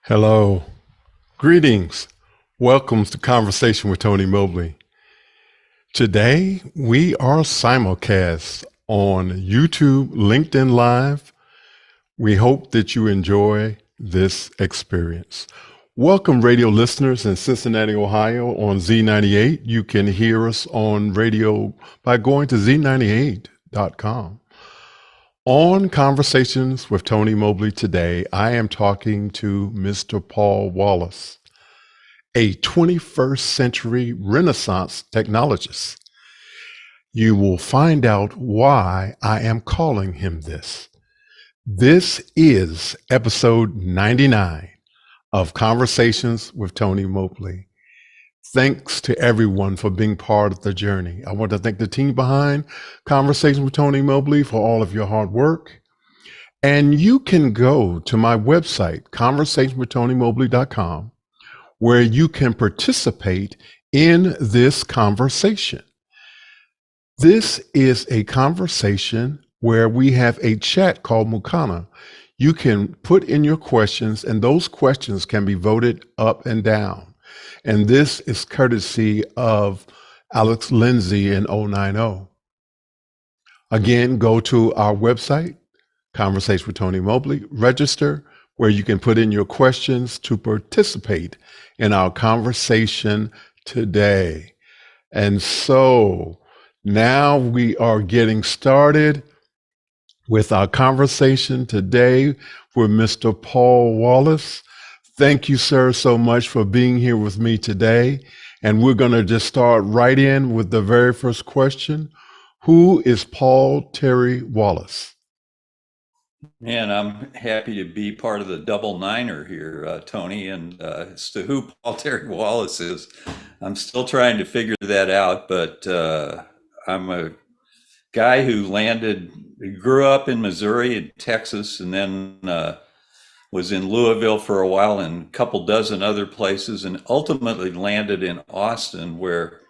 Hello, greetings. Welcome to Conversation with Tony Mobley. Today we are simulcast on YouTube, LinkedIn Live. We hope that you enjoy this experience. Welcome, radio listeners in Cincinnati, Ohio on Z98. You can hear us on radio by going to z98.com. On Conversations with Tony Mobley today, I am talking to Mr. Paul Walhus, a 21st century Renaissance technologist. You will find out why I am calling him this. This is episode 99 of Conversations with Tony Mobley. Thanks to everyone for being part of the journey. I want to thank the team behind Conversation with Tony Mobley for all of your hard work. And you can go to my website, conversationwithtonymobley.com, where you can participate in this conversation. This is a conversation where we have a chat called Mukana. You can put in your questions, and those questions can be voted up and down. And this is courtesy of Alex Lindsay in 090. Again, go to our website, Conversation with Tony Mobley, register where you can put in your questions to participate in our conversation today. And so now we are getting started with our conversation today with Mr. Paul Walhus. Thank you, sir, so much for being here with me today. And we're going to just start right in with the very first question. Who is Paul Terry Walhus? Man, I'm happy to be part of the double niner here, Tony. And as to who Paul Terry Walhus is, I'm still trying to figure that out. But I'm a guy who grew up in Missouri and Texas, and then was in Louisville for a while and a couple dozen other places, and ultimately landed in Austin, where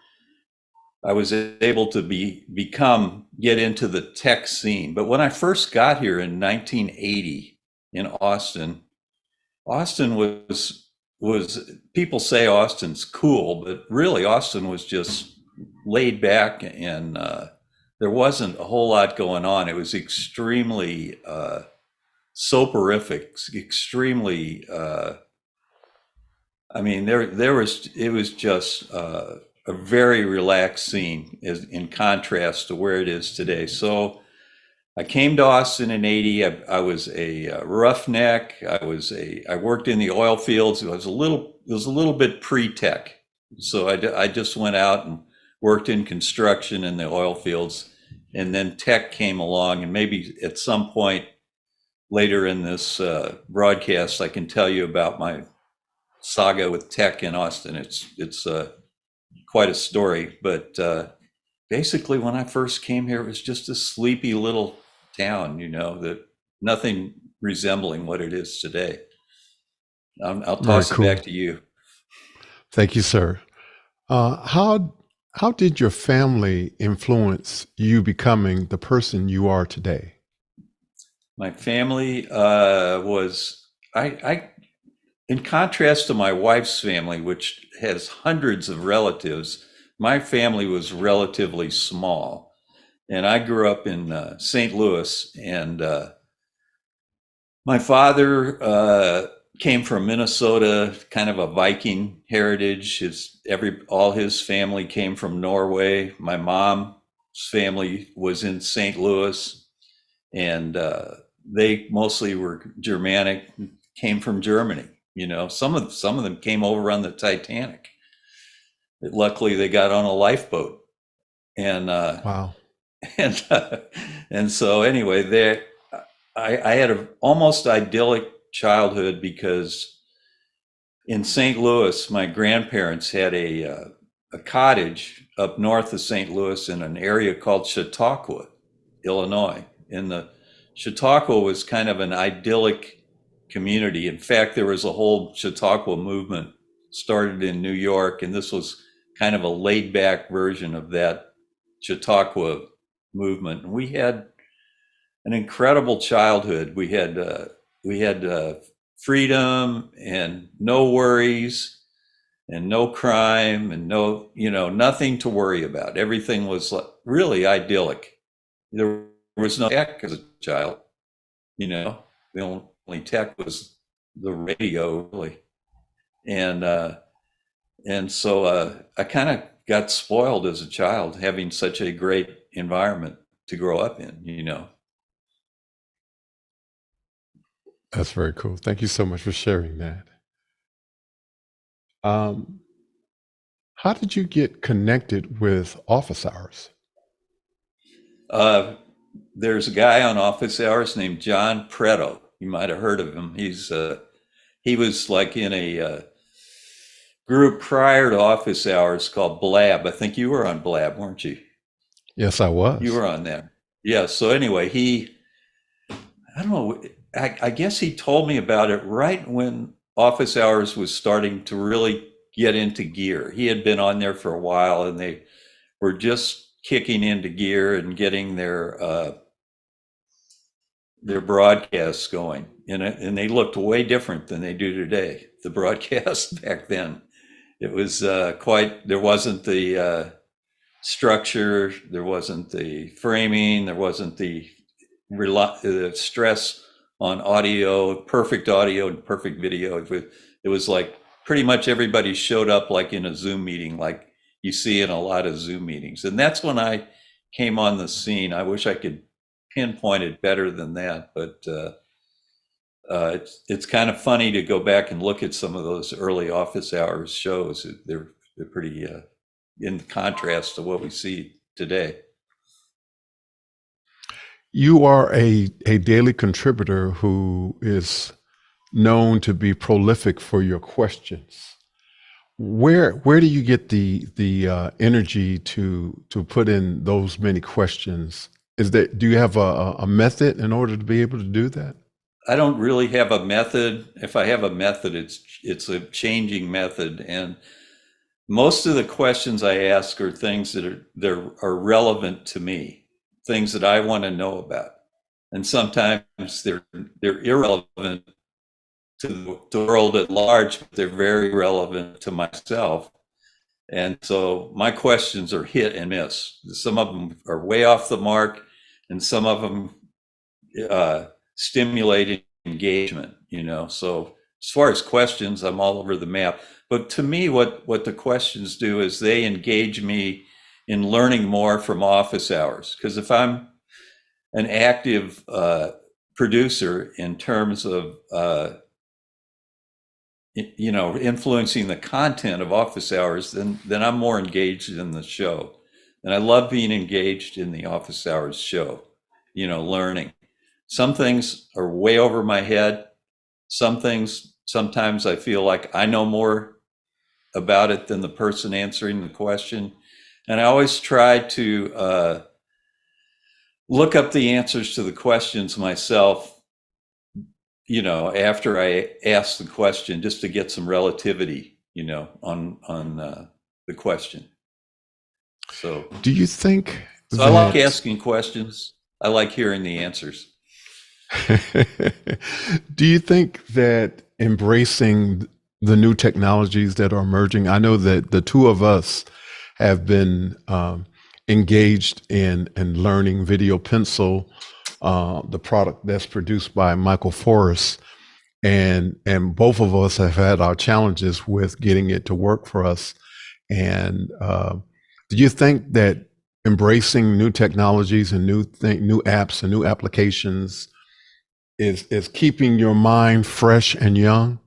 I was able to get into the tech scene. But when I first got here in 1980 in Austin was people say Austin's cool, but really Austin was just laid back, and there wasn't a whole lot going on. It was extremely soporific, extremely. It was just a very relaxed scene in contrast to where it is today. So I came to Austin in '80. I was a roughneck. I worked in the oil fields. It was a little bit pre-tech. So I just went out and worked in construction in the oil fields, and then tech came along, and maybe at some point later in this broadcast, I can tell you about my saga with tech in Austin. It's quite a story, but basically when I first came here, it was just a sleepy little town, that nothing resembling what it is today. I'll toss it back to you. Thank you, sir. How did your family influence you becoming the person you are today? My family in contrast to my wife's family, which has hundreds of relatives, my family was relatively small. And I grew up in St. Louis, and my father came from Minnesota, kind of a Viking heritage. All his family came from Norway. My mom's family was in St. Louis, and they mostly were Germanic, came from Germany. Some of them came over on the Titanic. Luckily, they got on a lifeboat, and wow. And so anyway, I had an almost idyllic childhood, because in St. Louis, my grandparents had a cottage up north of St. Louis in an area called Chautauqua, Illinois. And the Chautauqua was kind of an idyllic community. In fact, there was a whole Chautauqua movement started in New York, and this was kind of a laid back version of that Chautauqua movement. And we had an incredible childhood. We had freedom and no worries and no crime and no, nothing to worry about. Everything was really idyllic. There was no tech as a child, the only tech was the radio, really. And so I kind of got spoiled as a child, having such a great environment to grow up in. That's very cool. Thank you so much for sharing that. Um, how did you get connected with office hours? Uh, there's a guy on office hours named John Preto. You might have heard of him. He was like in a group prior to office hours called Blab. I think you were on Blab, weren't you? Yes, I You was. were on there. Yeah. So anyway, I don't know, I guess he told me about it right when office hours was starting to really get into gear. He had been on there for a while, and they were just kicking into gear and getting their broadcasts going, and they looked way different than they do today. The broadcasts back then, it was there wasn't the structure, there wasn't the framing, there wasn't the stress on perfect audio and perfect video. It was like pretty much everybody showed up like in a Zoom meeting, like you see in a lot of Zoom meetings. And that's when I came on the scene. I wish I could pinpoint it better than that, but it's kind of funny to go back and look at some of those early office hours shows. They're pretty in contrast to what we see today. You are a daily contributor who is known to be prolific for your questions. Where do you get the energy to put in those many questions? Do you have a method in order to be able to do that? I don't really have a method. If I have a method, it's a changing method, and most of the questions I ask are things that are relevant to me, things that I want to know about, and sometimes they're irrelevant to the world at large, but they're very relevant to myself. And so my questions are hit and miss. Some of them are way off the mark, and some of them stimulate engagement. So as far as questions, I'm all over the map. But to me, what the questions do is they engage me in learning more from office hours. Because if I'm an active producer in terms of influencing the content of office hours, then I'm more engaged in the show. And I love being engaged in the office hours show, learning. Some things are way over my head. Some things, sometimes I feel like I know more about it than the person answering the question. And I always try to look up the answers to the questions myself, after I ask the question, just to get some relativity, on the question. So Do you think I like asking questions. I like hearing the answers. Do you think that embracing the new technologies that are emerging? I know that the two of us have been engaged in learning Video Pencil, the product that's produced by Michael Forrest, and both of us have had our challenges with getting it to work for us. And do you think that embracing new technologies and new apps and new applications is keeping your mind fresh and young?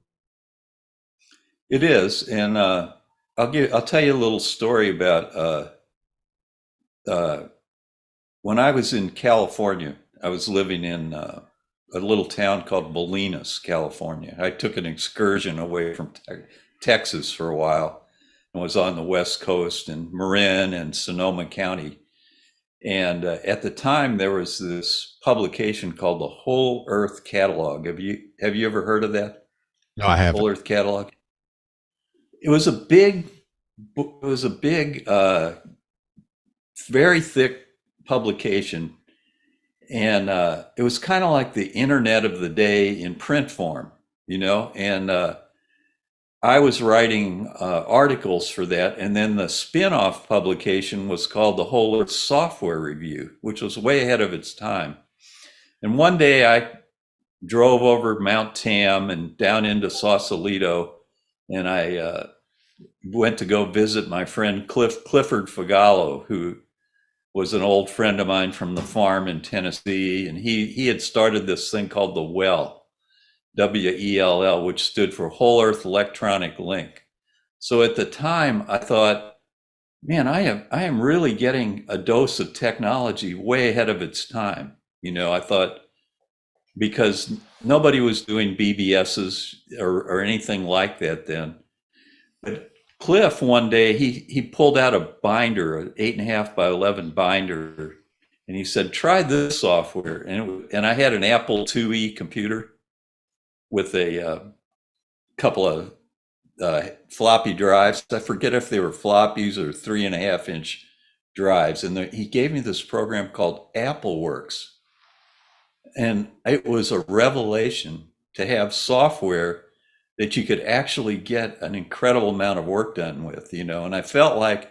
It is, and I'll tell you a little story about when I was in California. I was living in a little town called Bolinas, California. I took an excursion away from Texas for a while and was on the West Coast in Marin and Sonoma County. And at the time, there was this publication called the Whole Earth Catalog. Have you ever heard of that? No, I haven't. Whole Earth Catalog. It was a big, very thick publication, and it was kind of like the internet of the day in print form. and I was writing articles for that. And then the spin-off publication was called the Whole Earth Software Review, which was way ahead of its time. And one day I drove over Mount Tam and down into Sausalito, and I went to go visit my friend Clifford Figallo, who was an old friend of mine from the farm in Tennessee. And he had started this thing called the WELL, WELL, which stood for Whole Earth Electronic Link. So at the time, I thought, man, I am really getting a dose of technology way ahead of its time. I thought, because nobody was doing BBSs or anything like that then. But Cliff, one day, he pulled out a binder, an 8.5 by 11 binder, and he said, try this software. And I had an Apple IIe computer with a couple of floppy drives. I forget if they were floppies or 3.5-inch drives. And he gave me this program called AppleWorks. And it was a revelation to have software that you could actually get an incredible amount of work done with, and I felt like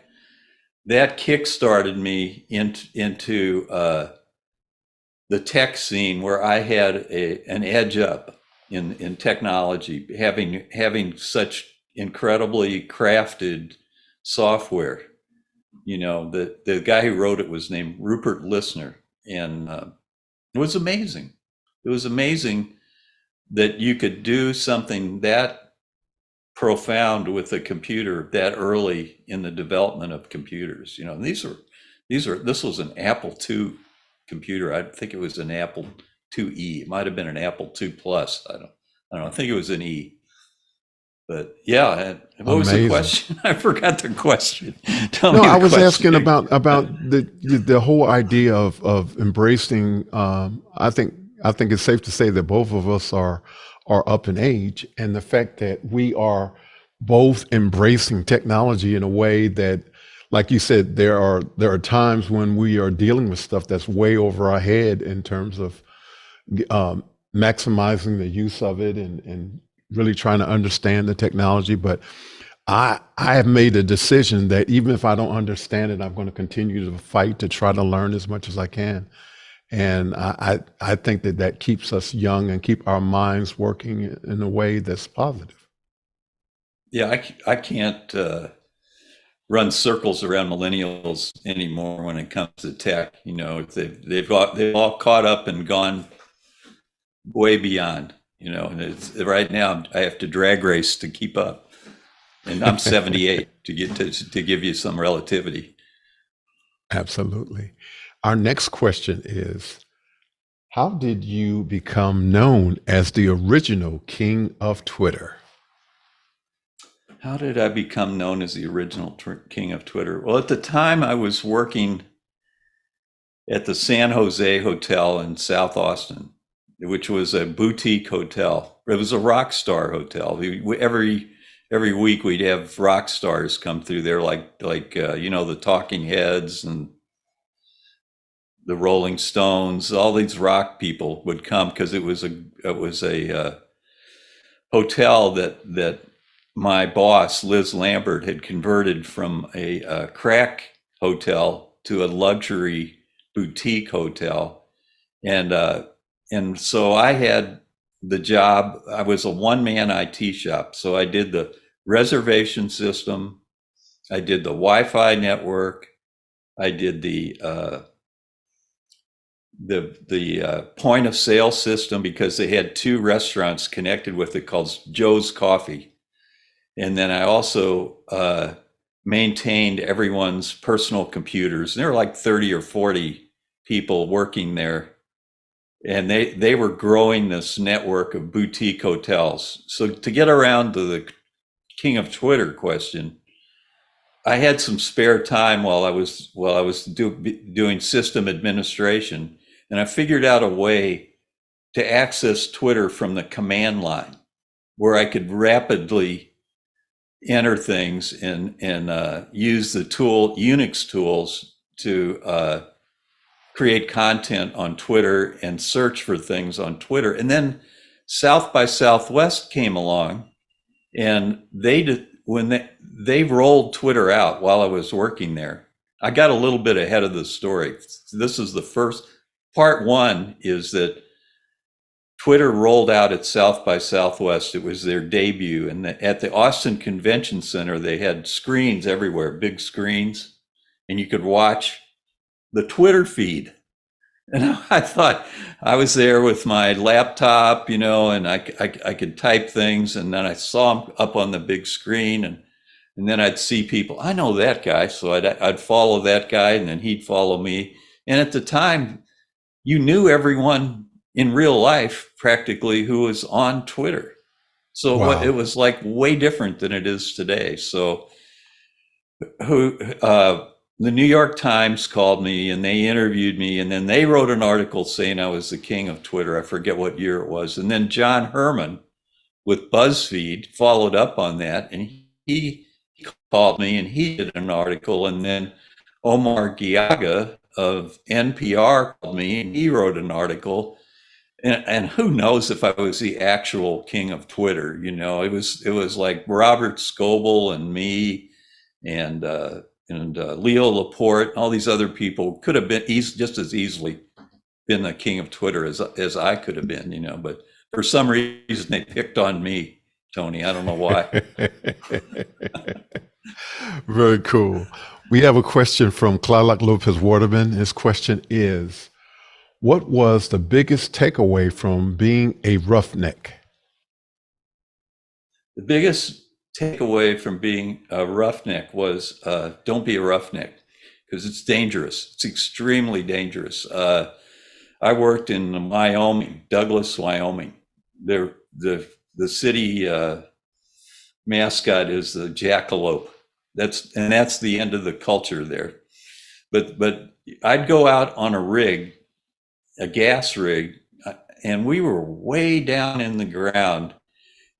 that kickstarted me into the tech scene, where I had an edge up in technology, having such incredibly crafted software. The guy who wrote it was named Rupert Listener, and it was amazing. It was amazing that you could do something that profound with a computer that early in the development of computers. This was an Apple II computer. I think it was an Apple IIe. It might have been an Apple II Plus. I don't know. I think it was an E. But yeah, what was the question? I forgot the question. Tell me. No, I was asking about the whole idea of embracing. I think it's safe to say that both of us are up in age, and the fact that we are both embracing technology in a way that, like you said, there are times when we are dealing with stuff that's way over our head in terms of maximizing the use of it and really trying to understand the technology. But I have made a decision that even if I don't understand it, I'm going to continue to fight to try to learn as much as I can. And I think that keeps us young and keep our minds working in a way that's positive. Yeah, I can't run circles around millennials anymore when it comes to tech. They've all caught up and gone way beyond. And right now I have to drag race to keep up, and I'm 78 to give you some relativity. Absolutely. Our next question is, how did you become known as the original king of Twitter? How did I become known as the original king of Twitter? Well, at the time I was working at the San Jose Hotel in South Austin, which was a boutique hotel. It was a rock star hotel. Every week we'd have rock stars come through there, like the Talking Heads and the Rolling Stones. All these rock people would come because it was a hotel that my boss, Liz Lambert, had converted from a crack hotel to a luxury boutique hotel. And so I had the job. I was a one-man IT shop. So I did the reservation system. I did the Wi-Fi network. I did the point of sale system, because they had 2 restaurants connected with it called Joe's Coffee. And then I also maintained everyone's personal computers. And there were like 30 or 40 people working there. And they were growing this network of boutique hotels. So to get around to the king of Twitter question, I had some spare time while I was doing system administration, and I figured out a way to access Twitter from the command line, where I could rapidly enter things and use the Unix tools to create content on Twitter and search for things on Twitter, and then South by Southwest came along, and when they rolled Twitter out while I was working there. I got a little bit ahead of the story. This is the first part. One is that Twitter rolled out at South by Southwest. It was their debut. And at the Austin Convention Center, they had screens everywhere, big screens, and you could watch the Twitter feed. And I thought I was there with my laptop, and I could type things. And then I saw them up on the big screen, and then I'd see people. I know that guy, so I'd follow that guy, and then he'd follow me. And at the time, you knew everyone in real life practically who was on Twitter. So Wow. it was like way different than it is today. So the New York Times called me and they interviewed me, and then they wrote an article saying I was the king of Twitter. I forget what year it was. And then John Herman with BuzzFeed followed up on that, and he called me and he did an article. And then Omar Giaga of NPR called me and he wrote an article. And who knows if I was the actual king of Twitter? It was like Robert Scoble and me and Leo Laporte, all these other people could have been just as easily been the king of Twitter as I could have been, but for some reason they picked on me, Tony. I don't know why. Very cool. We have a question from Clark Lopez Waterman. His question is, what was the biggest takeaway from being a roughneck? The biggest takeaway from being a roughneck was don't be a roughneck, because it's dangerous. It's extremely dangerous. I worked in Wyoming, Douglas, Wyoming. The city mascot is the jackalope. That's the end of the culture there. But I'd go out on a gas rig, and we were way down in the ground,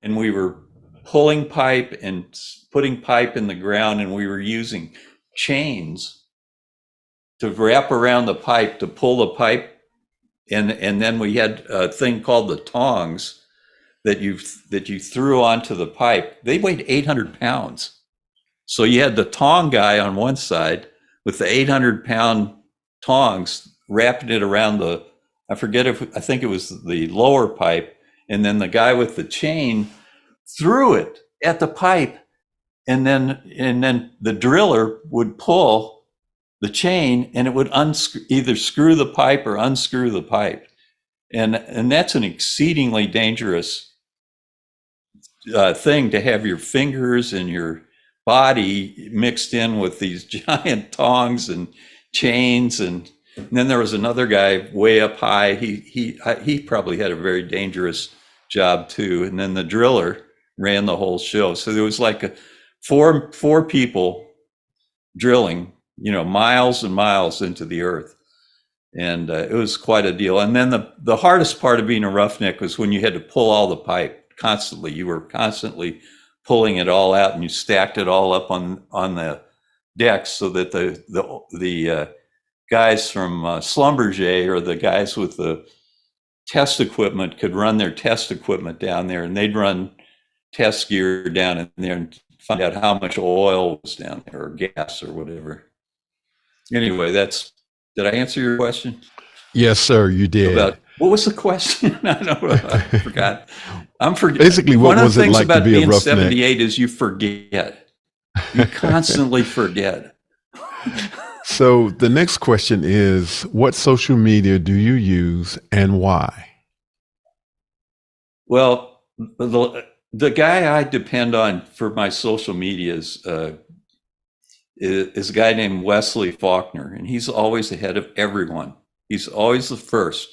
and we were pulling pipe and putting pipe in the ground, and we were using chains to wrap around the pipe to pull the pipe, and then we had a thing called the tongs that you threw onto the pipe. They weighed 800 pounds. So you had the tong guy on one side with the 800-pound tongs wrapping it around I think it was the lower pipe, and then the guy with the chain threw it at the pipe, and then the driller would pull the chain, and it would either screw the pipe or unscrew the pipe, and that's an exceedingly dangerous thing to have your fingers and your body mixed in with these giant tongs and chains. And then there was another guy way up high. He probably had a very dangerous job too. And then the driller ran the whole show. So there was like four people drilling, miles and miles into the earth. And it was quite a deal. And then the hardest part of being a roughneck was when you had to pull all the pipe constantly. You were constantly pulling it all out, and you stacked it all up on the decks so that the guys from Schlumberger, or the guys with the test equipment, could run their test equipment down there, and they'd run test gear down in there and find out how much oil was down there, or gas, or whatever. Anyway, did I answer your question? Yes, sir, you did. What was the question? I don't know. I forgot. Basically, what was it like to be a roughneck? One of the things about being 78 is you forget. You constantly forget. So the next question is, what social media do you use and why? Well, the guy I depend on for my social media is a guy named Wesley Faulkner, and he's always ahead of everyone. He's always the first.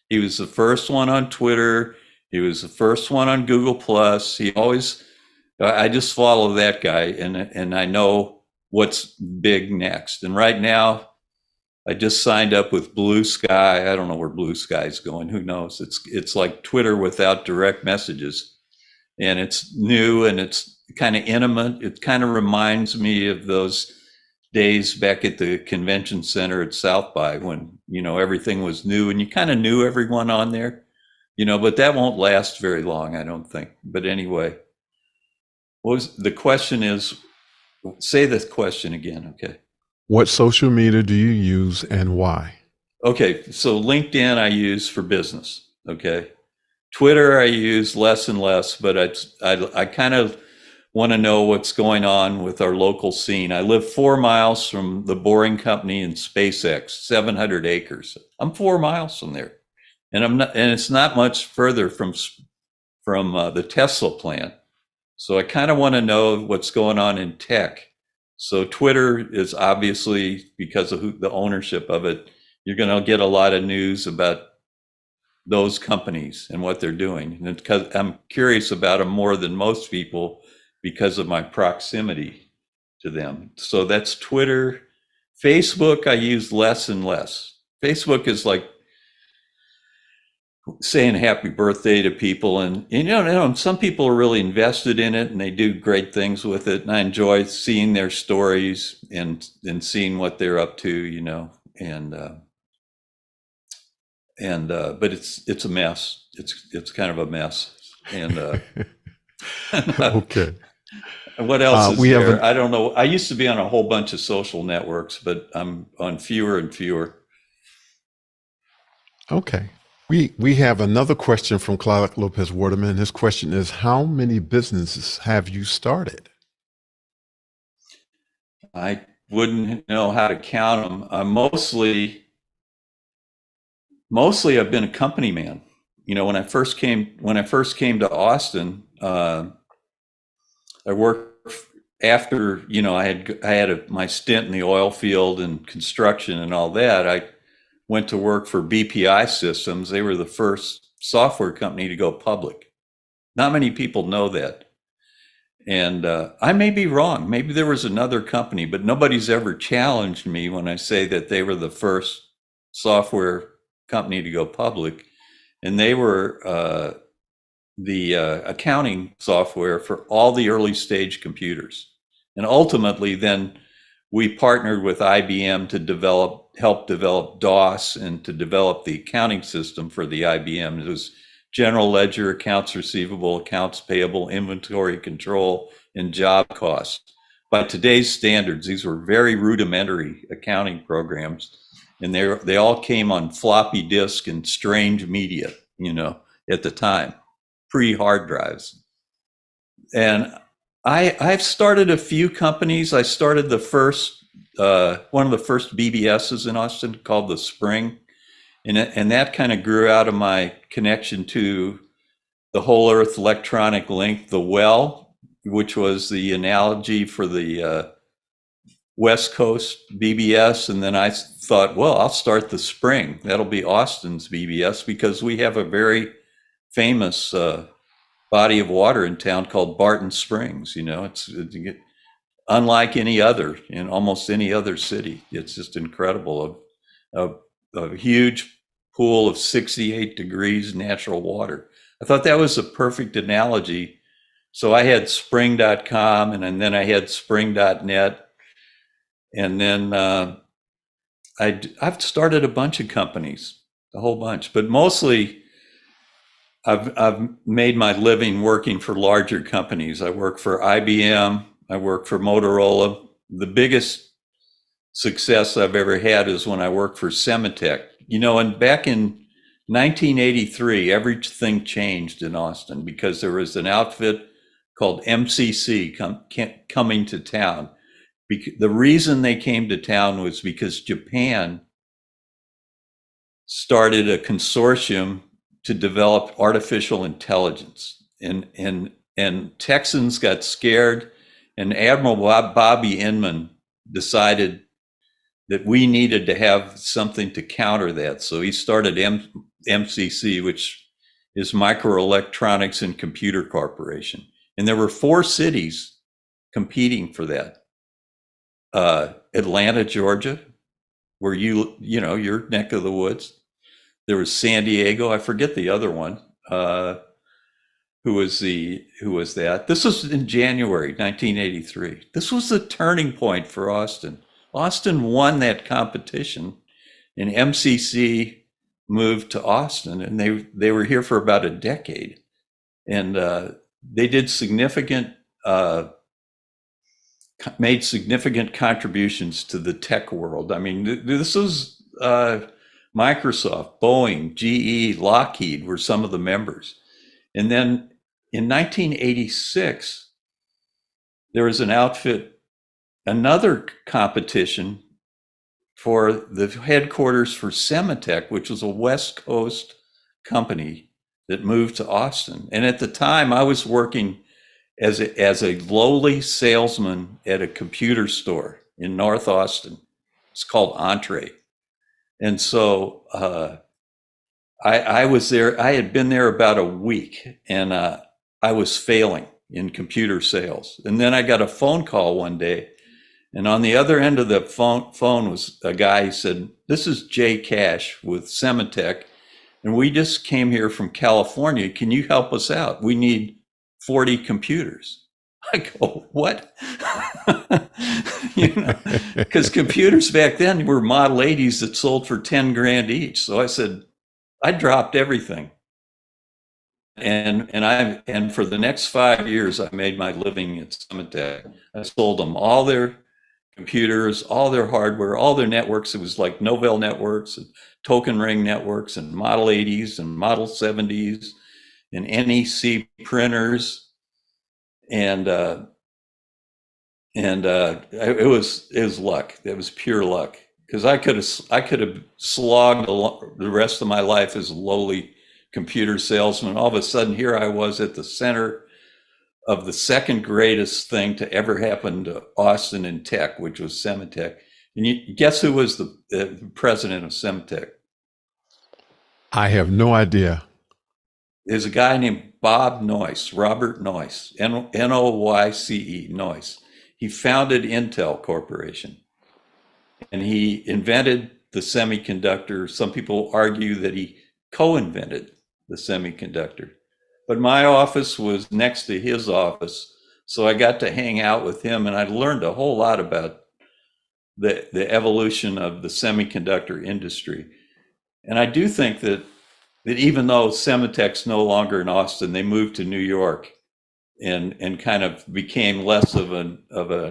He was the first one on Twitter. He was the first one on Google Plus. I just follow that guy, and I know what's big next. And right now, I just signed up with Blue Sky. I don't know where Blue Sky is going. Who knows? It's like Twitter without direct messages, and it's new, and it's kind of intimate. It kind of reminds me of those days back at the convention center at South by, when everything was new and you kind of knew everyone on there. but that won't last very long, I don't think. But anyway, the question is, say the question again, okay? What social media do you use and why? Okay, so LinkedIn I use for business, okay? Twitter I use less and less, but I kind of want to know what's going on with our local scene. I live 4 miles from the Boring Company and SpaceX, 700 acres. I'm 4 miles from there, and it's not much further from the Tesla plant. So I kind of want to know what's going on in tech. So Twitter is obviously, because of the ownership of it, you're going to get a lot of news about those companies and what they're doing. And because I'm curious about them more than most people because of my proximity to them. So that's Twitter. Facebook, I use less and less. Facebook is like saying happy birthday to people, and some people are really invested in it and they do great things with it, and I enjoy seeing their stories and seeing what they're up to, but it's a mess. It's kind of a mess. And Okay. what else is we there? have I don't know. I used to be on a whole bunch of social networks, but I'm on fewer and fewer. Okay. We have another question from Clark Lopez Waterman. His question is, how many businesses have you started? I wouldn't know how to count them. Mostly I've been a company man. When I first came to Austin, I worked after, I had my stint in the oil field and construction and all that. I went to work for BPI Systems. They were the first software company to go public. Not many people know that. And I may be wrong. Maybe there was another company, but nobody's ever challenged me when I say that they were the first software company to go public. And they were the accounting software for all the early stage computers. And ultimately, then we partnered with IBM to help develop DOS and to develop the accounting system for the IBM. It was general ledger, accounts receivable, accounts payable, inventory control, and job costs. By today's standards, these were very rudimentary accounting programs, and they all came on floppy disk and strange media, at the time, pre-hard drives. And I've started a few companies. I started one of the first BBSs in Austin called the Spring. And that kind of grew out of my connection to the Whole Earth Electronic Link, the WELL, which was the analogy for the West Coast BBS. And then I thought, well, I'll start the Spring. That'll be Austin's BBS, because we have a very famous body of water in town called Barton Springs. It's unlike any other in almost any other city. It's just incredible. A huge pool of 68 degrees natural water. I thought that was a perfect analogy. So I had spring.com, and then I had spring.net. And then I've started a bunch of companies, a whole bunch, but mostly I've made my living working for larger companies. I work for IBM. I work for Motorola. The biggest success I've ever had is when I worked for Semitech. And back in 1983, everything changed in Austin because there was an outfit called MCC coming to town. The reason they came to town was because Japan started a consortium to develop artificial intelligence, and Texans got scared, and Admiral Bobby Inman decided that we needed to have something to counter that. So he started MCC, which is Microelectronics and Computer Corporation. And there were 4 cities competing for that. Atlanta, Georgia, where your neck of the woods. There was San Diego. I forget the other one. Who was that? This was in January 1983. This was the turning point for Austin. Austin won that competition, and MCC moved to Austin, and they were here for about a decade, and they did made significant contributions to the tech world. I mean, this was Microsoft, Boeing, GE, Lockheed were some of the members. And then in 1986, there was another competition for the headquarters for Semitech, which was a West Coast company that moved to Austin. And at the time, I was working as a lowly salesman at a computer store in North Austin. It's called Entree. And so I was there. I had been there about a week, and I was failing in computer sales. And then I got a phone call one day, and on the other end of the phone was a guy who said, "This is Jay Cash with Semitech, and we just came here from California. Can you help us out? We need 40 computers." I go, "What?" Because computers back then were Model 80s that sold for 10 grand each. So I said, I dropped everything. And for the next 5 years, I made my living at Semitech. I sold them all their computers, all their hardware, all their networks. It was like Novell networks, and token ring networks, and Model 80s and Model 70s, and NEC printers, and it was luck. It was pure luck, because I could have slogged the rest of my life as a lowly computer salesman. All of a sudden, here I was at the center of the second greatest thing to ever happen to Austin in tech, which was Semitech. And you guess who was the president of Semitech? I have no idea. There's a guy named Bob Noyce, Robert Noyce, Noyce, Noyce. He founded Intel Corporation, and he invented the semiconductor. Some people argue that he co-invented the semiconductor. But my office was next to his office, so I got to hang out with him, and I learned a whole lot about the evolution of the semiconductor industry. And I do think that even though Semitech's no longer in Austin, they moved to New York and kind of became less of an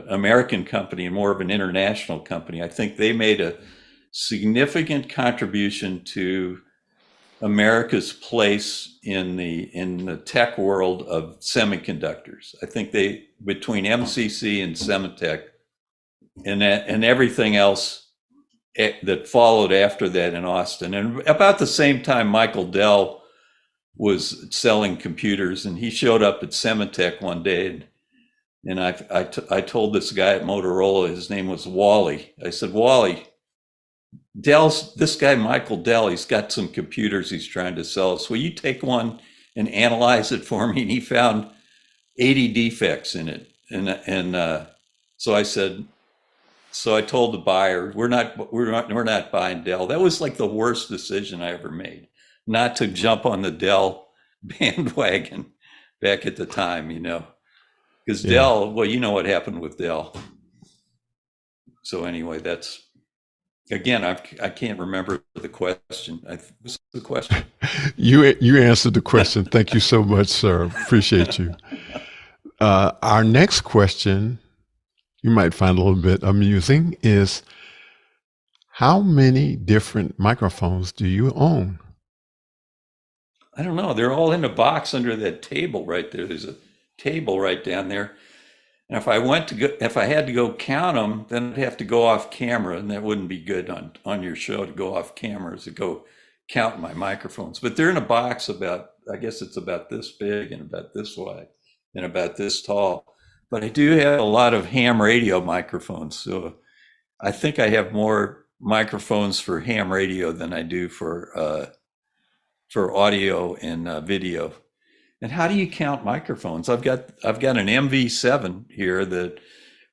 American company and more of an international company. I think they made a significant contribution to America's place in the tech world of semiconductors. I think between MCC and Semitech and everything else that followed after that in Austin. And about the same time, Michael Dell was selling computers, and he showed up at Semitech one day, and I told this guy at Motorola, his name was Wally. I said, "Wally, this guy Michael Dell, he's got some computers he's trying to sell us. Will you take one and analyze it for me?" And he found 80 defects in it, and so I said. So I told the buyer, we're not buying Dell. That was like the worst decision I ever made, not to jump on the Dell bandwagon back at the time, because Dell, well, you know what happened with Dell. So anyway, that's, again, I can't remember the question. What's the question? You answered the question. Thank you so much, sir. Appreciate you. Our next question, you might find a little bit amusing, is how many different microphones do you own? I don't know. They're all in a box under that table right there. There's a table right down there. And if I had to go count them, then I'd have to go off camera, and that wouldn't be good on your show to go off camera, to go count my microphones. But they're in a box I guess it's about this big and about this wide and about this tall. But I do have a lot of ham radio microphones. So I think I have more microphones for ham radio than I do for audio and video. And how do you count microphones? I've got an MV7 here that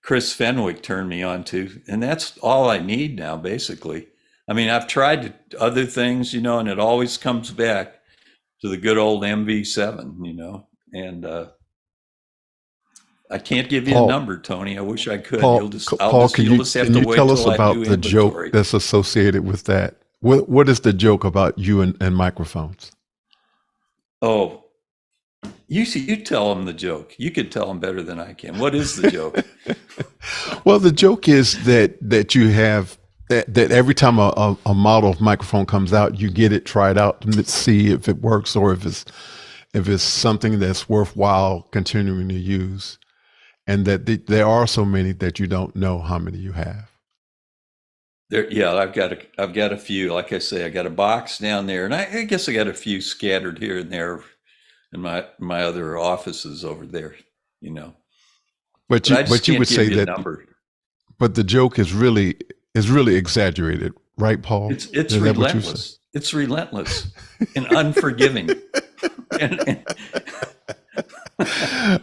Chris Fenwick turned me on to, and that's all I need now, basically. I mean, I've tried other things, and it always comes back to the good old MV7, and I can't give you a number, Tony. I wish I could. Paul, can you tell us about the joke that's associated with that? What is the joke about you and microphones? Oh, you tell them the joke. You could tell them better than I can. What is the joke? Well, the joke is that you have that every time a model of microphone comes out, you get it, try it out to see if it works or if it's something that's worthwhile continuing to use, and that there are so many that you don't know how many you have. Yeah, I've got a few. Like I say, I got a box down there, and I guess I got a few scattered here and there in my other offices over there. You know, But but I just you can't would give say you a that, number. but the joke is really exaggerated, right, Paul? It's Is that what you say? relentless. It's relentless and unforgiving, and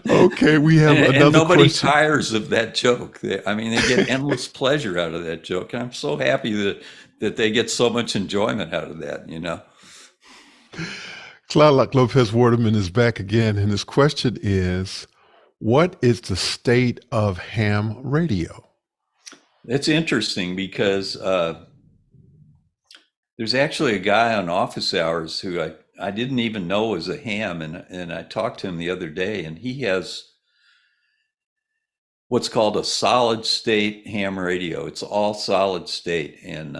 Okay, we have and another nobody question. tires of that joke. I mean, they get endless pleasure out of that joke, and I'm so happy that they get so much enjoyment out of that. You know. Tlaloc Lopez Waterman is back again, and his question is, what is the state of ham radio? It's interesting because there's actually a guy on office hours who I didn't even know was a ham, and I talked to him the other day, and he has what's called a solid state ham radio. It's all solid state, and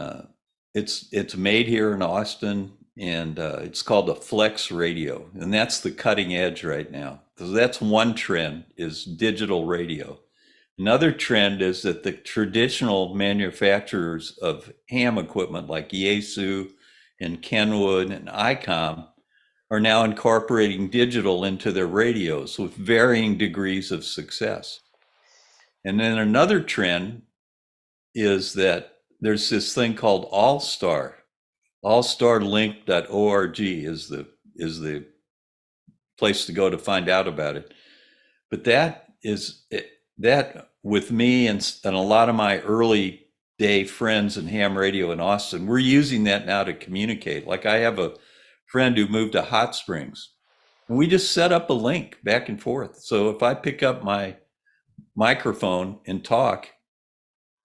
it's made here in Austin, and it's called a flex radio, and that's the cutting edge right now. So that's one trend, is digital radio. Another trend is that the traditional manufacturers of ham equipment like Yaesu and Kenwood and ICOM are now incorporating digital into their radios with varying degrees of success. And then another trend is that there's this thing called All-Star. Allstarlink.org is the place to go to find out about it. But that with me and a lot of my early day friends in ham radio in Austin, we're using that now to communicate. Like I have a friend who moved to Hot Springs, and we just set up a link back and forth. So if I pick up my microphone and talk,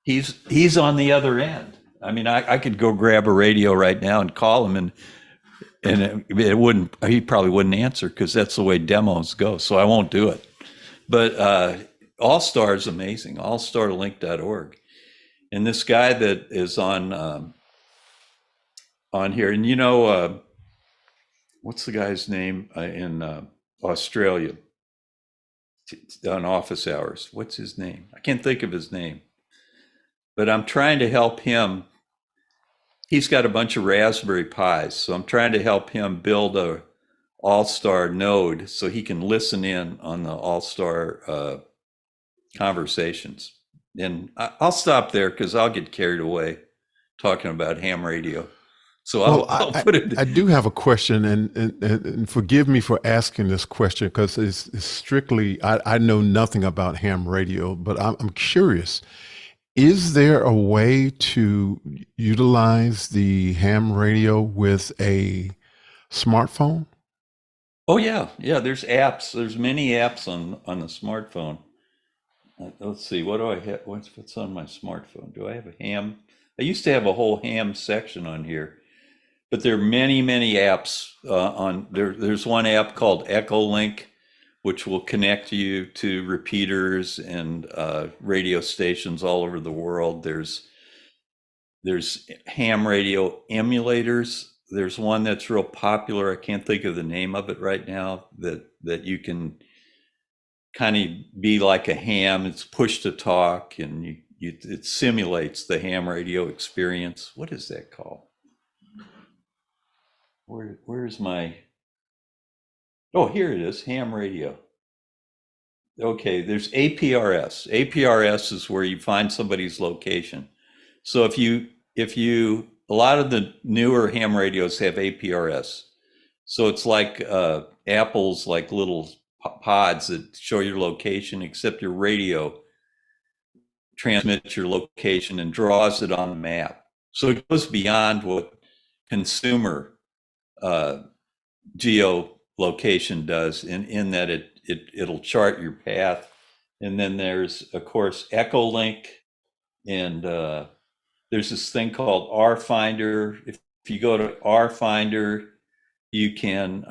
he's on the other end. I mean, I could go grab a radio right now and call him, and he probably wouldn't answer because that's the way demos go. So I won't do it. But All-Star is amazing, allstarlink.org. And this guy that is on here, and you know, what's the guy's name in Australia on office hours? What's his name? I can't think of his name. But I'm trying to help him. He's got a bunch of Raspberry Pis, so I'm trying to help him build a All-Star node so he can listen in on the All-Star conversations. And I'll stop there because I'll get carried away talking about ham radio. So I'll put it. I do have a question, and forgive me for asking this question because it's strictly, I know nothing about ham radio, but I'm curious. Is there a way to utilize the ham radio with a smartphone? Oh yeah, there's apps. There's many apps on the smartphone. Let's see, what do I have? What's on my smartphone? Do I have a ham? I used to have a whole ham section on here, but there are many apps on there. There's one app called Echolink, which will connect you to repeaters and radio stations all over the world. There's ham radio emulators. There's one that's real popular. I can't think of the name of it right now, that you can kind of be like a ham. It's push to talk, and it simulates the ham radio experience. What is that called? Where's my? Oh, here it is, ham radio. Okay, there's APRS. APRS is where you find somebody's location. So if you a lot of the newer ham radios have APRS. So it's like Apple's like little pods that show your location, except your radio transmits your location and draws it on the map. So it goes beyond what consumer geolocation does in that it'll chart your path. And then there's, of course, Echolink and there's this thing called R Finder. If you go to R Finder, you can,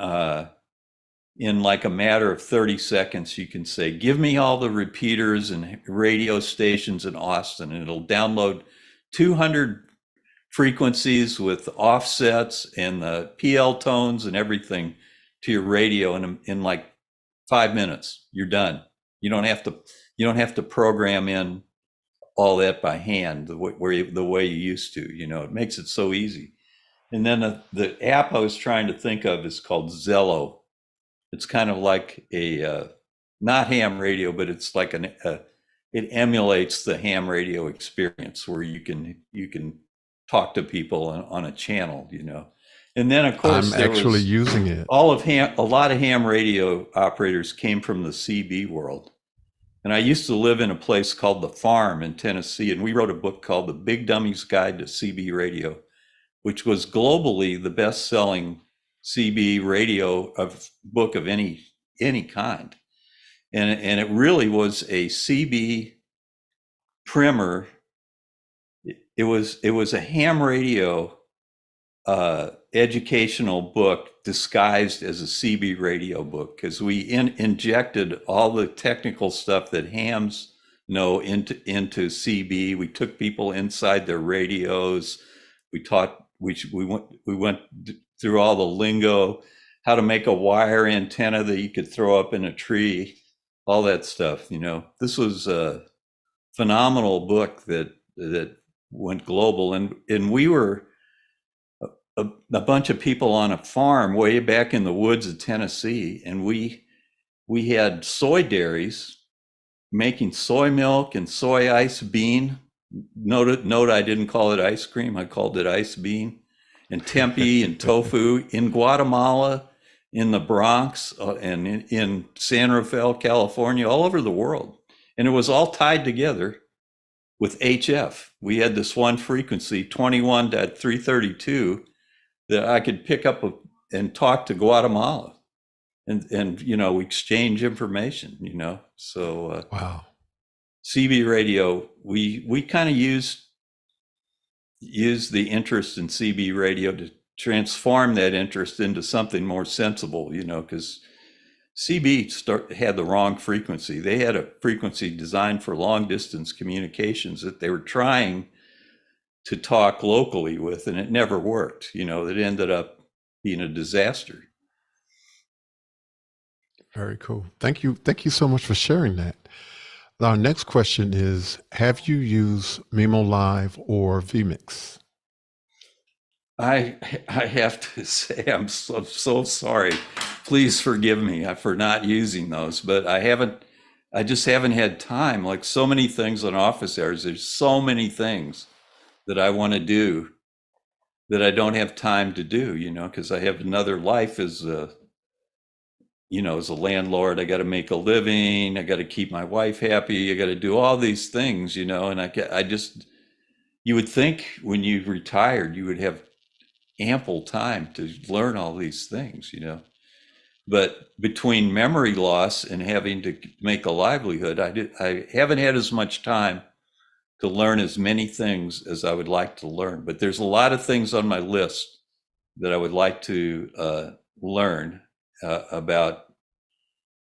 in like a matter of 30 seconds, you can say, give me all the repeaters and radio stations in Austin, and it'll download 200 frequencies with offsets and the PL tones and everything to your radio in like 5 minutes. You're done. You don't have to program in all that by hand the way you used to. It makes it so easy. And then the app I was trying to think of is called Zello. It's kind of like a not ham radio, but it's like it emulates the ham radio experience where you can talk to people on a channel, And then of course I'm actually using it. a lot of ham radio operators came from the CB world. And I used to live in a place called The Farm in Tennessee, and we wrote a book called The Big Dummy's Guide to CB Radio, which was globally the best-selling CB radio book of any kind. And it really was a CB primer. It was a ham radio educational book disguised as a CB radio book, because we injected all the technical stuff that hams know into CB. We took people inside their radios. We went through all the lingo, how to make a wire antenna that you could throw up in a tree, all that stuff. This was a phenomenal book that went global, and we were a bunch of people on a farm way back in the woods of Tennessee, and we had soy dairies making soy milk and soy ice bean. Note I didn't call it ice cream, I called it ice bean, and tempeh and tofu in Guatemala, in the Bronx, and in San Rafael, California, all over the world. And it was all tied together with HF. We had this one frequency, 21.332, that I could pick up and talk to Guatemala, and we exchange information. So Wow. CB radio, we kind of use the interest in CB radio to transform that interest into something more sensible, because CB had the wrong frequency. They had a frequency designed for long distance communications that they were trying to talk locally with, and it never worked. It ended up being a disaster. Very cool. Thank you. Thank you so much for sharing that. Our next question is, have you used Mimo Live or vMix? I have to say, I'm so sorry. Please forgive me for not using those, but I just haven't had time. Like so many things on office hours, there's so many things that I want to do that I don't have time to do, because I have another life as a landlord. I got to make a living. I got to keep my wife happy. I got to do all these things, and you would think when you retired, you would have ample time to learn all these things, but between memory loss and having to make a livelihood, I haven't had as much time to learn as many things as I would like to learn. But there's a lot of things on my list that I would like to learn about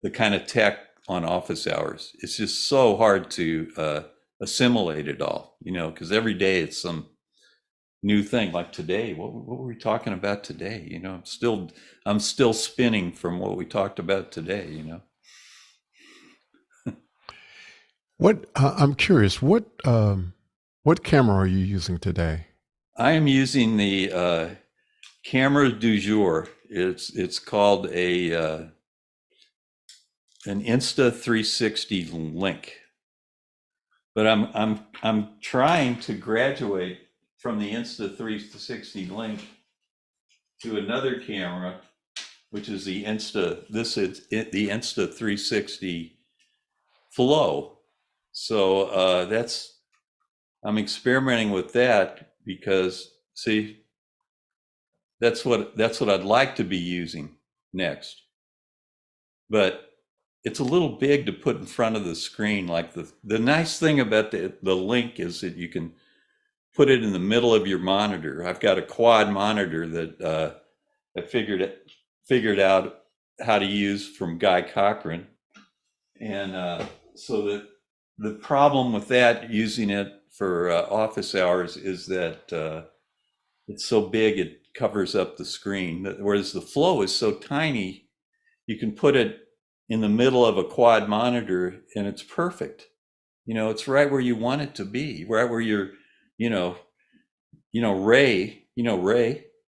the kind of tech on office hours. It's just so hard to assimilate it all, because every day it's some new thing. Like today, what were we talking about today? I'm still spinning from what we talked about today, I'm curious, what camera are you using today? I am using the camera du jour. It's called an Insta360 Link. But I'm trying to graduate from the Insta360 Link to another camera, which is the Insta360 Flow. So I'm experimenting with that because, see, that's what I'd like to be using next. But it's a little big to put in front of the screen. Like the nice thing about the Link is that you can put it in the middle of your monitor. I've got a quad monitor that I figured out how to use from Guy Cochran. And so that the problem with that, using it for office hours, is that it's so big it covers up the screen. Whereas the Flow is so tiny, you can put it in the middle of a quad monitor and it's perfect. It's right where you want it to be, right where you're, Ray,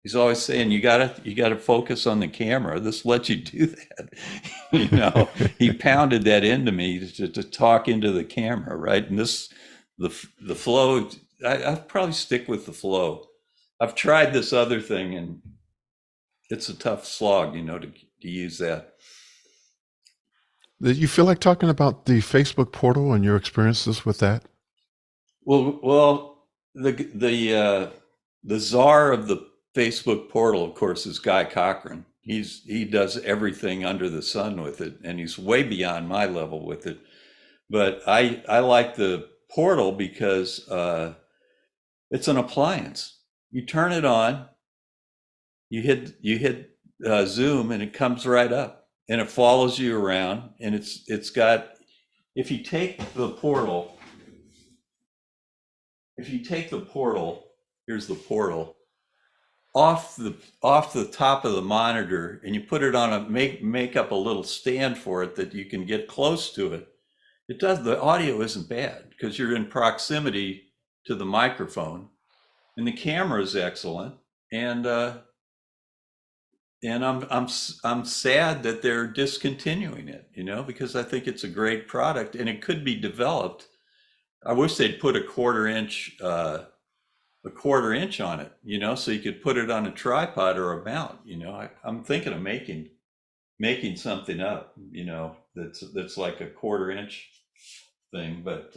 he's always saying, you gotta focus on the camera. This lets you do that. He pounded that into me to talk into the camera, right? And the Flow, I'll probably stick with the Flow. I've tried this other thing and it's a tough slog, to use that. Do you feel like talking about the Facebook portal and your experiences with that? Well, the czar of the Facebook portal, of course, is Guy Cochran. He does everything under the sun with it, and he's way beyond my level with it. But I like the portal because it's an appliance. You turn it on, you hit zoom, and it comes right up, and it follows you around. And it's got, if you take the portal, here's the portal, off the top of the monitor, and you put it on make up a little stand for it that you can get close to it. The audio isn't bad because you're in proximity to the microphone, and the camera is excellent. And I'm sad that they're discontinuing it, because I think it's a great product and it could be developed. I wish they'd put a quarter inch on it, so you could put it on a tripod or a mount. I'm thinking of making something up, that's like a quarter inch thing, but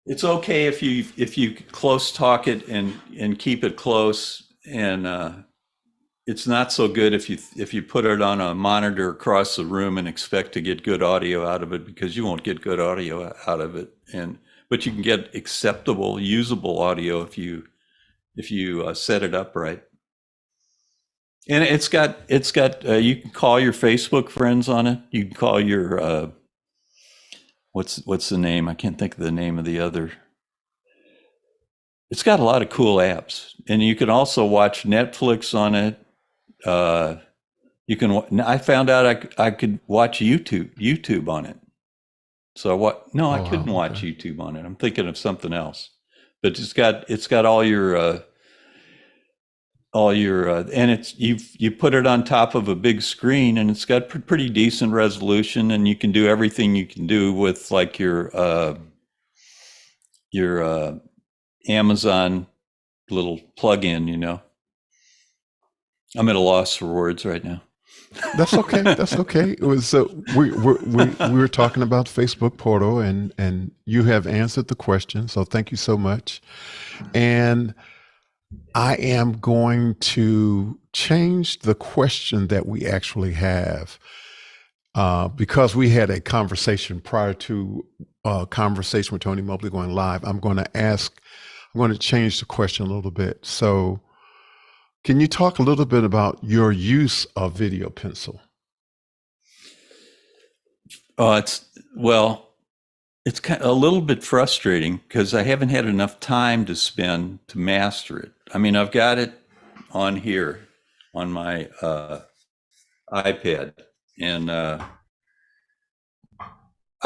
it's okay if you close talk it and keep it close. And it's not so good if you put it on a monitor across the room and expect to get good audio out of it, because you won't get good audio out of it. But you can get acceptable, usable audio if you set it up right. And it's got you can call your Facebook friends on it. You can call your what's the name? I can't think of the name of the other. It's got a lot of cool apps, and you can also watch Netflix on it. I found out I could watch YouTube on it. So I couldn't watch YouTube on it. I'm thinking of something else, but it's got all your and you put it on top of a big screen, and it's got pretty decent resolution, and you can do everything you can do with like your Amazon little plug-in. I'm at a loss for words right now. That's okay. That's okay. It was we were talking about Facebook portal, and you have answered the question. So thank you so much. And I am going to change the question that we actually have because we had a conversation prior to conversation with Tony Mobley going live. I'm going to change the question a little bit. So can you talk a little bit about your use of Video Pencil? It's kind of a little bit frustrating because I haven't had enough time to spend to master it. I mean, I've got it on here on my iPad, and I've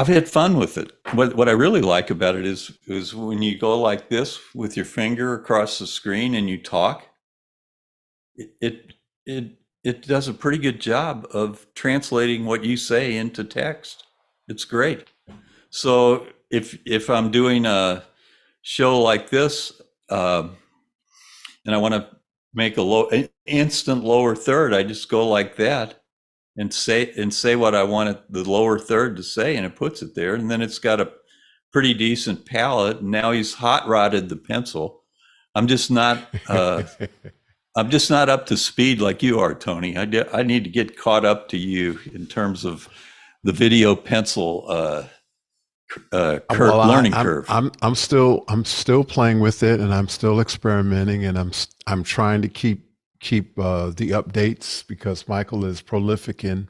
had fun with it. What I really like about it is when you go like this with your finger across the screen and you talk, it does a pretty good job of translating what you say into text. It's great. So if I'm doing a show like this, and I want to make an instant lower third, I just go like that and say what I want the lower third to say, and it puts it there. And then it's got a pretty decent palette. And now he's hot rodded the pencil. I'm just not up to speed like you are, Tony. I need to get caught up to you in terms of the Video Pencil Well, learning curve. I'm still playing with it, and I'm still experimenting, and I'm trying to keep the updates because Michael is prolific in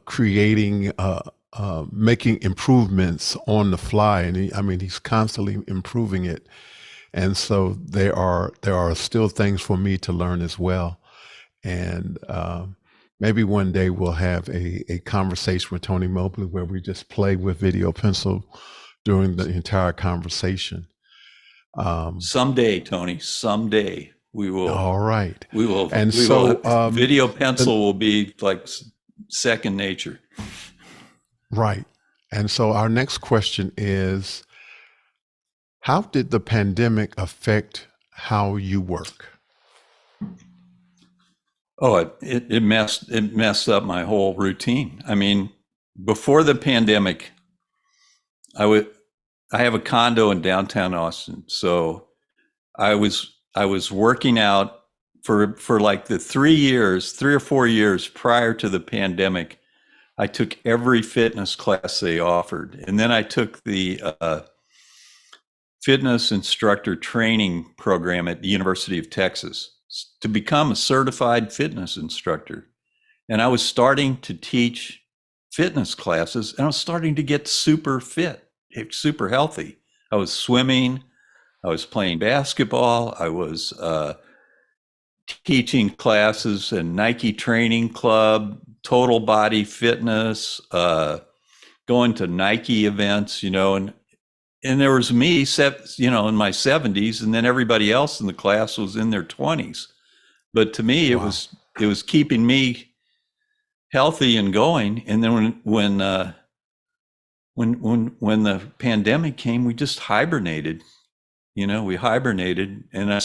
creating making improvements on the fly, and he's constantly improving it, and so there are still things for me to learn as well, and maybe one day we'll have a conversation with Tony Mobley where we just play with video pencil during the entire conversation. Someday, Tony, someday All right. we will, And we will, so, video pencil will be like second nature. right. And so our next question is, how did the pandemic affect how you work? Oh, it messed up my whole routine. I mean, before the pandemic, I have a condo in downtown Austin, so I was working out for like the 3 or 4 years prior to the pandemic. I took every fitness class they offered, and then I took the fitness instructor training program at the University of Texas to become a certified fitness instructor. And I was starting to teach fitness classes, and I was starting to get super fit, super healthy. I was swimming, I was playing basketball, I was teaching classes in Nike Training Club, total body fitness, going to Nike events, and there was me, in my 70s, and then everybody else in the class was in their 20s. But to me, Wow. it was keeping me healthy and going. And then when the pandemic came, we just hibernated. We hibernated, and I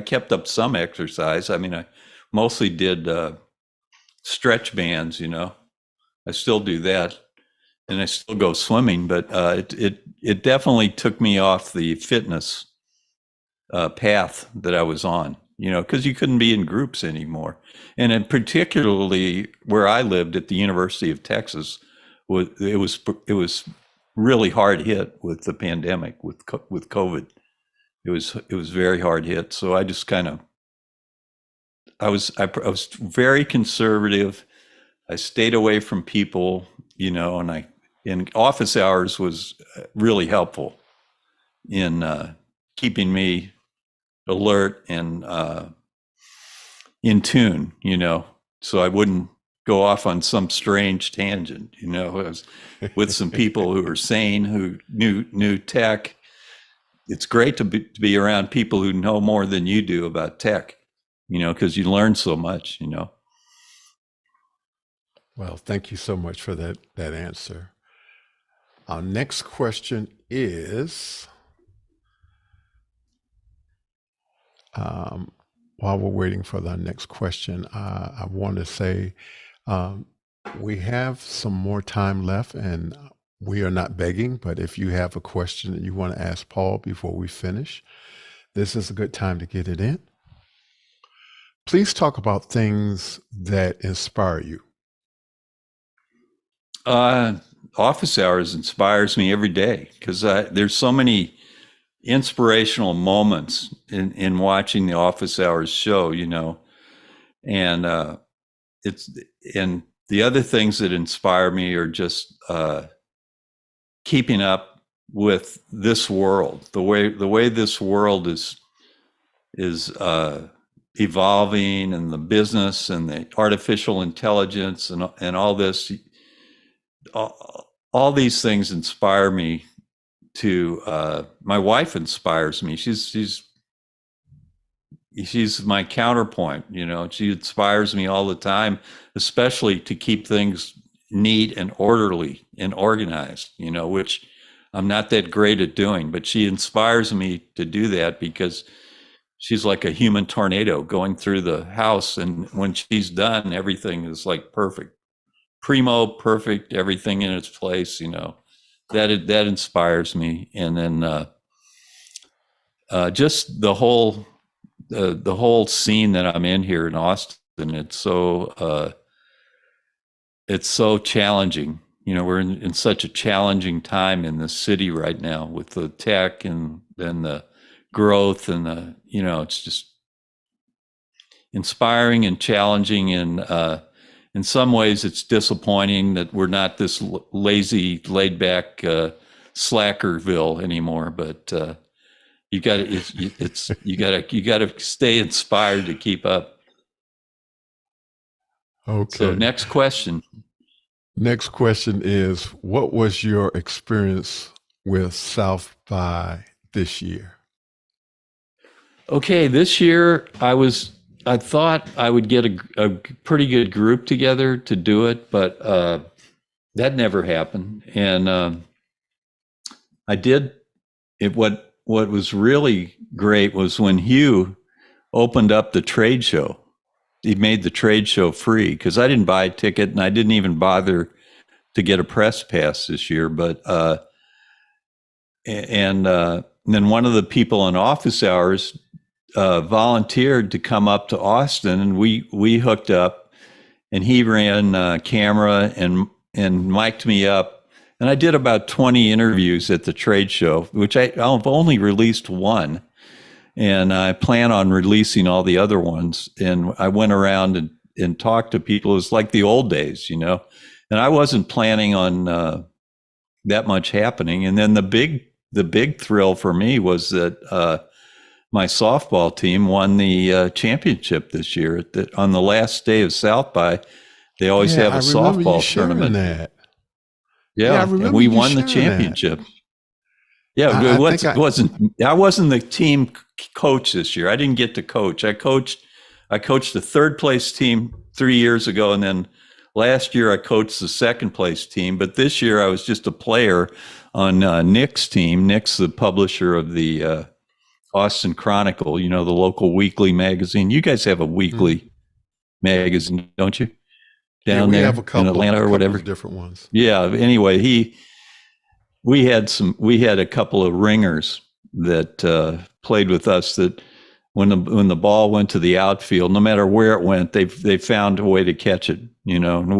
kept up some exercise. I mean, I mostly did stretch bands. I still do that, and I still go swimming. But it definitely took me off the fitness path that I was on. Because you couldn't be in groups anymore, and particularly where I lived at the University of Texas, it was really hard hit with the pandemic, with COVID. It was very hard hit. So I just kind of I was very conservative. I stayed away from people, and in office hours was really helpful in keeping me alert and in tune, so I wouldn't go off on some strange tangent. I was with some people who were sane, who knew tech. It's great to be around people who know more than you do about tech, because you learn so much. Well, thank you so much for that answer. Our next question is, while we're waiting for the next question, I want to say we have some more time left, and we are not begging, but if you have a question that you want to ask Paul before we finish, this is a good time to get it in. Please talk about things that inspire you. Office hours inspires me every day because there's so many inspirational moments in watching the office hours show, and and the other things that inspire me are just keeping up with this world, the way this world is evolving, and the business and the artificial intelligence and all this. All these things inspire me to. My wife inspires me. She's my counterpoint. She inspires me all the time, especially to keep things neat and orderly and organized. Which I'm not that great at doing, but she inspires me to do that because she's like a human tornado going through the house, and when she's done, everything is like perfect. Primo, perfect, everything in its place, that inspires me. And then just the whole scene that I'm in here in Austin, it's so challenging, we're in such a challenging time in the city right now with the tech and then the growth and it's just inspiring and challenging. And in some ways, it's disappointing that we're not this lazy, laid back Slackerville anymore. But you got to stay inspired to keep up. Okay. So next question. Next question is, what was your experience with South by this year? Okay, this year I thought I would get a pretty good group together to do it, but that never happened. And I did it. What was really great was when Hugh opened up the trade show. He made the trade show free because I didn't buy a ticket and I didn't even bother to get a press pass this year. But then one of the people in office hours volunteered to come up to Austin, and we hooked up, and he ran camera and mic'd me up, and I did about 20 interviews at the trade show, which I've only released one. And I plan on releasing all the other ones. And I went around and talked to people. It was like the old days, And I wasn't planning on that much happening. And then the big thrill for me was that my softball team won the championship this year. On the last day of South by, they always have a softball tournament. That. Yeah, and we won the championship. That. Yeah, I wasn't the team coach this year. I didn't get to coach. I coached the third place team 3 years ago, and then last year I coached the second place team. But this year I was just a player on Nick's team. Nick's the publisher of the Austin Chronicle, the local weekly magazine. You guys have a weekly magazine, don't you? Down there have a couple, in Atlanta or whatever. Different ones. Yeah. Anyway, we had a couple of ringers that played with us that when the ball went to the outfield, no matter where it went, they found a way to catch it, and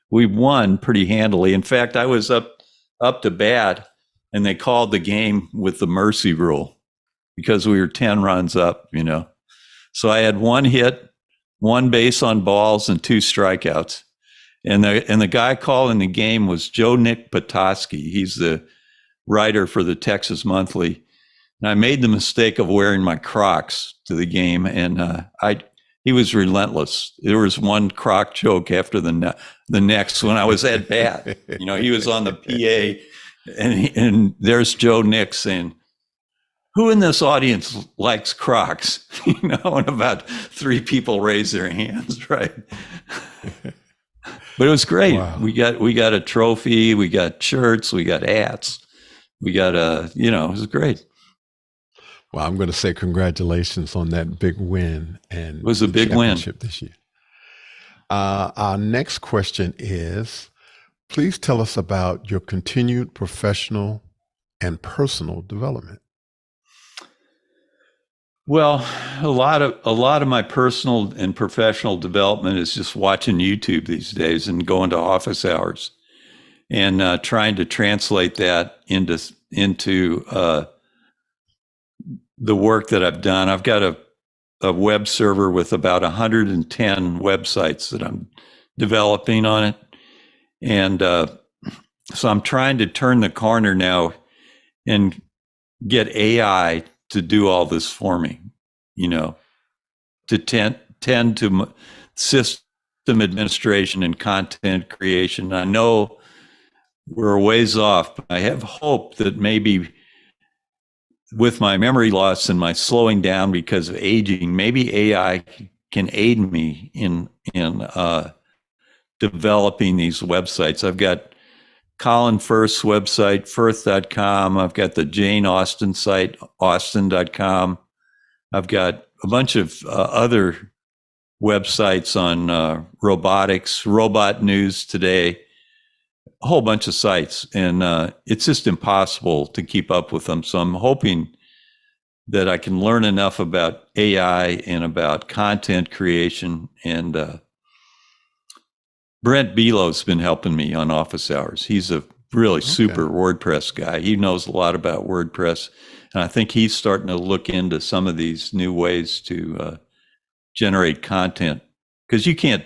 we won pretty handily. In fact, I was up to bat and they called the game with the mercy rule because we were 10 runs up, So I had one hit, one base on balls and 2 strikeouts. And the guy calling the game was Nick Petoskey. He's the writer for the Texas Monthly. And I made the mistake of wearing my Crocs to the game, and he was relentless. There was one Croc joke after the next when I was at bat. He was on the PA, and there's Nick saying, "Who in this audience likes Crocs?" And about 3 people raised their hands, right? But it was great. Wow. We got a trophy, we got shirts, we got hats, we got it was great. Well, I'm going to say congratulations on that big win. And it was a big win this year. Our next question is, please tell us about your continued professional and personal development. Well, a lot of my personal and professional development is just watching YouTube these days and going to office hours and trying to translate that into the work that I've done. I've got a web server with about 110 websites that I'm developing on it. And so I'm trying to turn the corner now and get AI to do all this for me, to tend to system administration and content creation. I know we're a ways off, but I have hope that maybe with my memory loss and my slowing down because of aging, maybe AI can aid me in developing these websites. I've got Colin Firth's website, firth.com. I've got the Jane Austen site, austin.com. I've got a bunch of other websites on robotics, Robot News Today, a whole bunch of sites. And it's just impossible to keep up with them. So I'm hoping that I can learn enough about AI and about content creation and Brent Belo's been helping me on office hours. He's a really super WordPress guy. He knows a lot about WordPress. And I think he's starting to look into some of these new ways to generate content. Because you can't,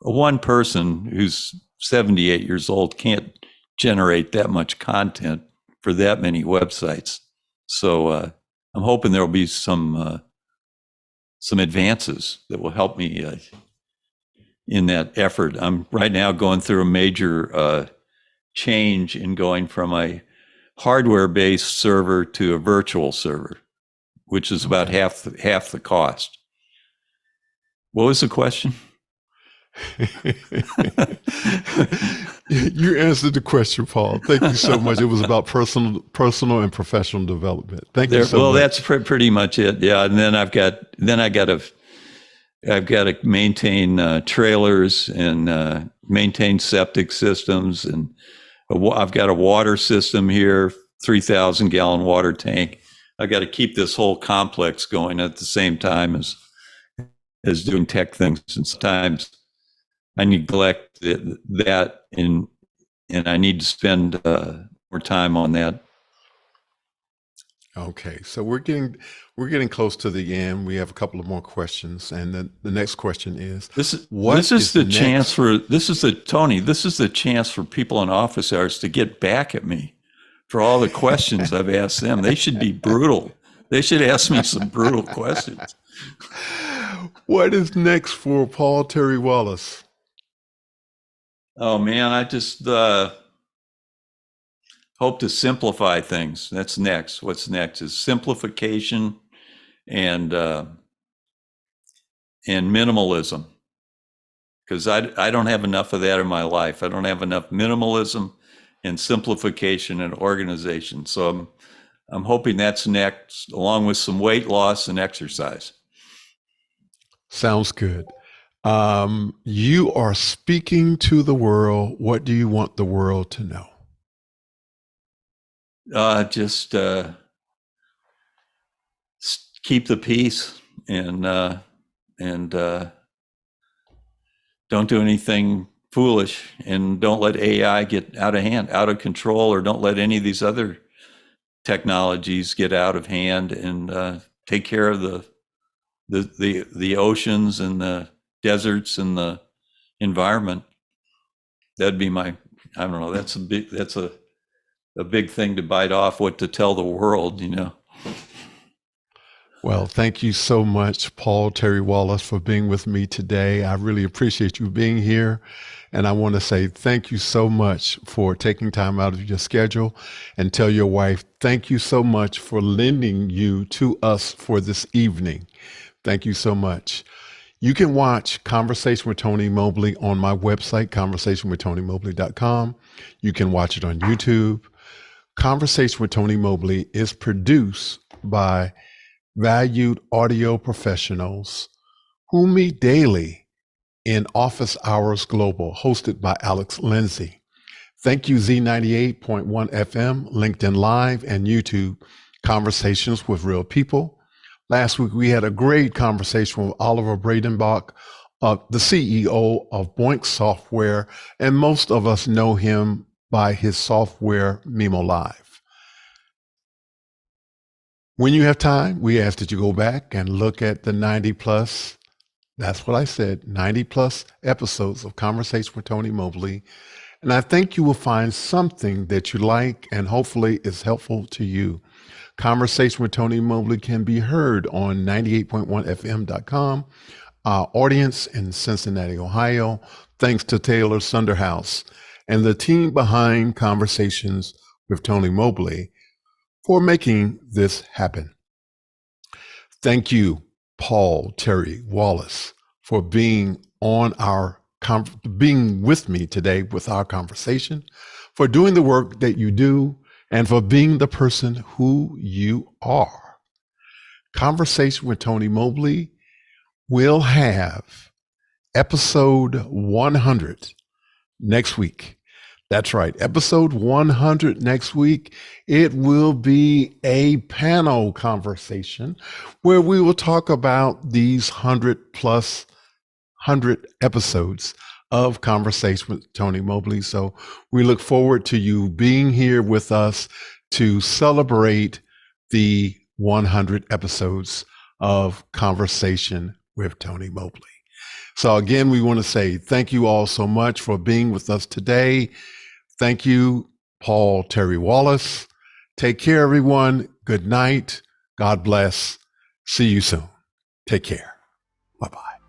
one person who's 78 years old can't generate that much content for that many websites. So I'm hoping there will be some advances that will help me in that effort. I'm right now going through a major change in going from a hardware-based server to a virtual server, which is about half the cost. What was the question? You answered the question, Paul. Thank you so much. It was about personal and professional development. Thank you so much. Well, that's pretty much it. Yeah, and then I've got to maintain trailers and maintain septic systems, and I've got a water system here, 3,000 gallon water tank. I've got to keep this whole complex going at the same time as doing tech things, and sometimes I neglect that, and I need to spend more time on that. Okay, so we're getting close to the end. We have a couple of more questions, and the next question is: This is the chance for people in office hours to get back at me for all the questions I've asked them. They should be brutal. They should ask me some brutal questions. What is next for Paul Terry Walhus? Oh man, I just hope to simplify things. That's next. What's next is simplification and minimalism, because I don't have enough of that in my life. I don't have enough minimalism and simplification and organization. So I'm hoping that's next, along with some weight loss and exercise. Sounds good. You are speaking to the world. What do you want the world to know? Just keep the peace and don't do anything foolish, and don't let AI get out of hand, out of control, or don't let any of these other technologies get out of hand, and take care of the oceans and the deserts and the environment. That'd be my, I don't know, that's a big thing to bite off, what to tell the world, you know. Well, thank you so much, Paul Terry Walhus, for being with me today. I really appreciate you being here. And I want to say thank you so much for taking time out of your schedule, and tell your wife, thank you so much for lending you to us for this evening. Thank you so much. You can watch Conversation with Tony Mobley on my website, conversationwithTonyMobley.com. You can watch it on YouTube. Conversation with Tony Mobley is produced by valued audio professionals who meet daily in Office Hours Global, hosted by Alex Lindsay. Thank you, Z98.1 FM, LinkedIn Live, and YouTube, Conversations with Real People. Last week, we had a great conversation with Oliver Bradenbach, the CEO of Boink Software, and most of us know him by his software, Memo Live. When you have time, we ask that you go back and look at the 90 plus, that's what I said, 90 plus episodes of Conversation with Tony Mobley. And I think you will find something that you like and hopefully is helpful to you. Conversation with Tony Mobley can be heard on 98.1fm.com. Our audience in Cincinnati, Ohio, thanks to Taylor Sunderhouse and the team behind Conversations with Tony Mobley for making this happen. Thank you, Paul Terry Walhus, for being being with me today with our conversation, for doing the work that you do, and for being the person who you are. Conversation with Tony Mobley will have episode 100 next week. That's right, episode 100 next week. It will be a panel conversation where we will talk about these 100 episodes of Conversation with Tony Mobley. So we look forward to you being here with us to celebrate the 100 episodes of Conversation with Tony Mobley. So again, we want to say thank you all so much for being with us today. Thank you, Paul Terry Walhus. Take care, everyone. Good night. God bless. See you soon. Take care. Bye-bye.